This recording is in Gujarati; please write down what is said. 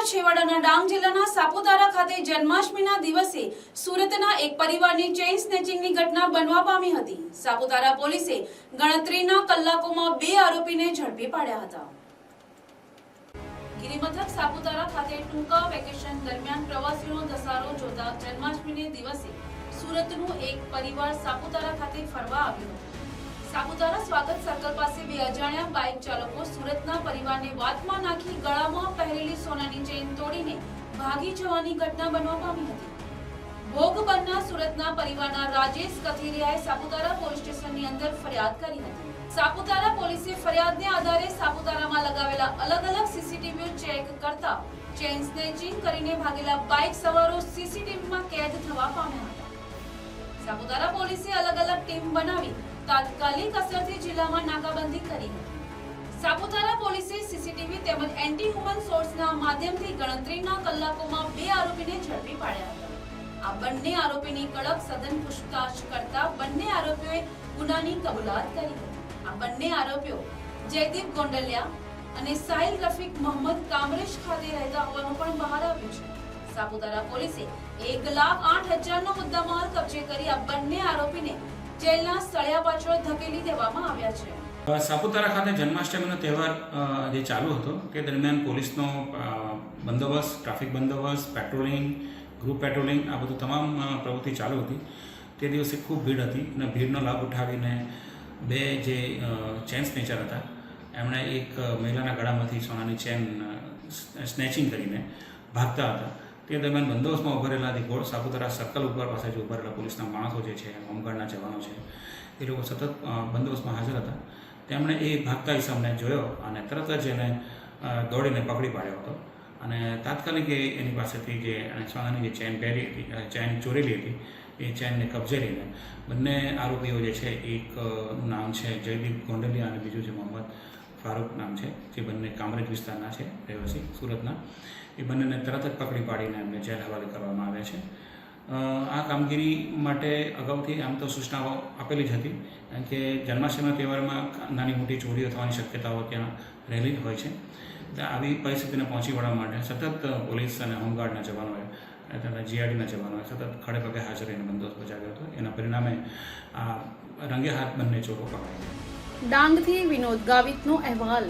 છેવાડાના ડાંગ જિલ્લાના સાપુતારા ખાતે જન્માષ્ટમીના દિવસે સુરતના એક પરિવારની ચેઇન સ્નેચિંગની ઘટના બનવા પામી હતી। સાપુતારા પોલીસે ગણતરીના કલાકોમાં 2 આરોપીને ઝડપી પાડ્યા હતા। ગિરિમથક સાપુતારા ખાતે ટૂંકા વેકેશન દરમિયાન પ્રવાસીઓનો ધસારો જોતા જન્માષ્ટમીને દિવસે સુરતનું એક પરિવાર સાપુતારા ખાતે ફરવા આવ્યું હતું। સાપુતારા સ્વાગત સર્કલ પાસે 2 અજાણ્યા બાઇક ચાલકો સુરતના પરિવારને વાતમાં નાખી ગળામાં પહેરેલી સોનાની ચેઇન તોડીને ભાગી જવાની ઘટના બનવા પામી હતી। ભોગ બનનાર સુરતના પરિવારના રાજેશ કથિરિયાએ સાપુતારા પોલીસ સ્ટેશનની અંદર ફરિયાદ કરી હતી। સાપુતારા પોલીસે ફરિયાદને આધારે સાપુતારામાં લગાવેલા અલગ-અલગ સીસીટીવી ચેક કરતા ચેઇન સ્નેચિંગ કરીને ભાગેલા બાઇક સવારો સીસીટીવીમાં કેદ થવા પામ્યા હતા। સાપુતારા પોલીસે અલગ-અલગ ટીમ બનાવી તાત્કાલિક અસરથી જિલ્લામાં નાકાબંધી કરી હતી। સાપુતારા પોલીસે સીસીટીવી તેમજ એન્ટી હ્યુમન સોર્સના માધ્યમથી ગણતરીના કલાકોમાં 2 આરોપીને ઝડપી પાડ્યા હતા। આ બંને આરોપીની કડક સઘન પૂછતાછ કરતા બંને આરોપીઓએ ગુનાની કબૂલાત કરી હતી। આ બંને આરોપીઓ જયદીપ ગોંડલિયા અને સાહિલ રફીક મોહમ્મદ કામરેજ ખાતે રહેતા હોવાનું પણ બહાર આવ્યું છે। સાપુતારા પોલીસે 1,08,000 નો મુદ્દામાલ કબજે કરી આ બંને આરોપીને જેલના સળિયા પાછળ ધકેલી દેવામાં આવ્યા છે। સાપુતારા ખાતે જન્માષ્ટમીનો તહેવાર જે ચાલુ હતો તે દરમિયાન પોલીસનો બંદોબસ્ત, ટ્રાફિક બંદોબસ્ત, પેટ્રોલિંગ, ગ્રુપ પેટ્રોલિંગ આ બધું તમામ પ્રવૃત્તિ ચાલુ હતી। તે દિવસે ખૂબ ભીડ હતી અને ભીડનો લાભ ઉઠાવીને 2 જે ચેન સ્નેચર હતા એમણે એક મહિલાના ગળામાંથી સોનાની ચેન સ્નેચિંગ કરીને ભાગતા હતા। તે દરમિયાન બંદોબસ્તમાં ઉભા રહેલા સાપુતારા સર્કલ ઉપર પાસે જે ઉભા રહેલા પોલીસના માણસો જે છે, હોમગાર્ડના જવાનો છે, એ લોકો સતત બંદોબસ્તમાં હાજર હતા। તેમણે એ ભાગતા ઈસમને જોયો અને તરત જ એને દોડીને પકડી પાડ્યો હતો અને તાત્કાલિક એની પાસેથી જે સોનાની જે ચેન પહેરી હતી, ચેન ચોરેલી હતી, એ ચેનને કબજે લઈને બંને આરોપીઓ જે છે, એકનું નામ છે જયદીપ ગોંડલિયા અને બીજું છે મોહમ્મદ ફારૂક નામ છે, જે બંને કામરેજ વિસ્તારના છે, રહેવાસી સુરતના। એ બંનેને તરત જ પકડી પાડીને એમને જેલ હવાલે કરવામાં આવ્યા છે। આ કામગીરી માટે અગાઉથી આમ તો સૂચનાઓ આપેલી જ હતી, કારણ કે જન્માષ્ટમીના તહેવારમાં નાની મોટી ચોરીઓ થવાની શક્યતાઓ ત્યાં રહેલી હોય છે। એટલે આવી પરિસ્થિતિને પહોંચી વળવા માટે સતત પોલીસ અને હોમગાર્ડના જવાનોએ તથા જીઆરડીના જવાનોએ સતત ખડે પગે હાજર રહીને બંદોબસ્ત બજાવ્યો હતો। એના પરિણામે આ રંગે હાથ બંને ચોરો પકડાયા। ડાંગથી વિનોદ ગાવિતનો અહેવાલ।